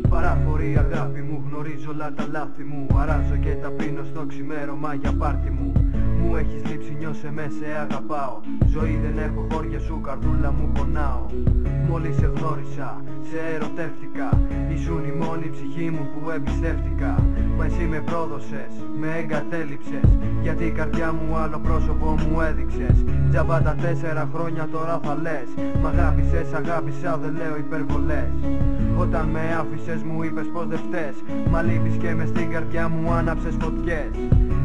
Παραφορεί αγάπη μου, γνωρίζω όλα τα λάθη μου. Αράζω και τα πίνω στο ξημέρωμα για πάρτι μου. Μου έχεις λείψει, νιώσε με, σε αγαπάω. Ζωή δεν έχω, χώρια σου, καρδούλα μου πονάω. Μόλις σε γνώρισα, σε ερωτεύτηκα. Ήσουν η μόνη ψυχή μου που εμπιστεύτηκα. Μα εσύ με πρόδωσες, με εγκατέλειψες. Γιατί η καρδιά μου άλλο πρόσωπο μου έδειξες. Τζάμπα τα 4 χρόνια τώρα θα λες. Μ' αγάπησες, αγάπησα, δεν λέω υπερβολές. Όταν με άφησες μου είπες πως δεν φταίς. Μα λείπεις και μες στην καρδιά μου άναψες φωτιές.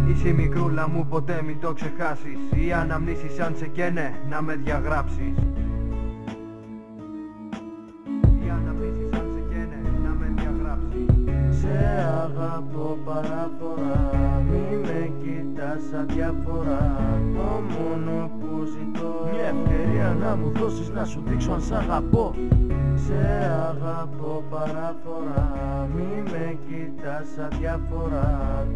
Είσαι η μικρούλα μου, ποτέ μην το ξεχάσεις. Οι αναμνήσεις αν σε καίνε να με διαγράψεις. Οι αναμνήσεις αν σε καίνε να με διαγράψεις. Σε αγαπώ παράφορα, μη με κοιτάς αδιάφορα. Το μόνο που ζητώ, μια ευκαιρία να μου δώσεις να σου δείξω αν σ' αγαπώ. Σε αγαπώ παράφορα, μη με κοιτάς αδιάφορα.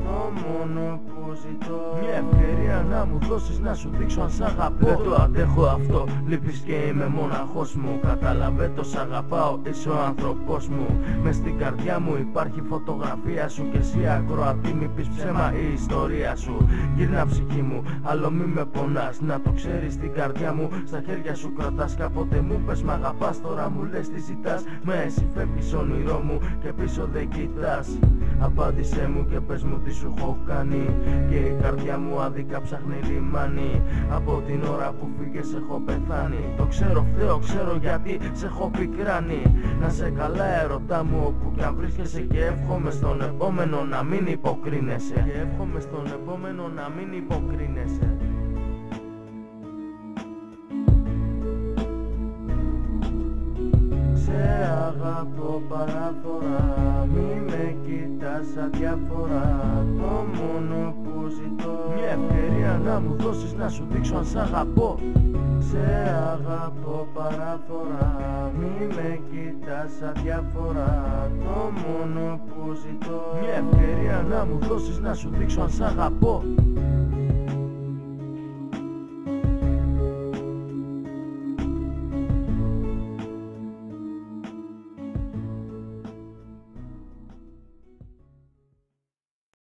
Το μόνο που ζητώ, μια ευκαιρία να μου δώσεις να σου δείξω αν σ' αγαπώ. Δεν το αντέχω αυτό, λείπεις και είμαι μοναχός μου. Κατάλαβε το σ' αγαπάω, είσαι ο άνθρωπος μου. Μες στην καρδιά μου υπάρχει φωτογραφία σου. Και εσύ ακροατή μη πεις ψέμα η ιστορία σου. Γύρνα ψυχή μου, άλλο μη με πονάς. Να το ξέρεις στην καρδιά μου, στα χέρια σου κρατάς. Κάποτε μου πες μ' αγαπάς, τώρα μου λες τι ζητάς. Μα εσύ φεύγεις όνειρό μου και πίσω δεν κοιτάς. Απάντησέ μου και πες μου τι σου έχω κάνει. Και η καρδιά μου άδικα ψάχνει λιμάνι. Από την ώρα που φύγες έχω πεθάνει. Το ξέρω, φταίω, ξέρω γιατί σε έχω πικράνει. Να σε καλά ερωτά μου όπου κι αν βρίσκεσαι. Και εύχομαι στον επόμενο να μην υποκρίνεσαι. Και εύχομαι στον επόμενο να μην υποκρίνεσαι. Σε αγαπώ παράφορα, μη με κοιτάς αδιάφορα. Το μόνο που ζητώ, μια ευκαιρία να μου δώσεις να σου δείξω αν σ' αγαπώ. Σε αγαπώ παράφορα, μη με κοιτάς αδιάφορα. Το μόνο που ζητώ, μια ευκαιρία να μου δώσεις να σου δείξω αν σ' αγαπώ.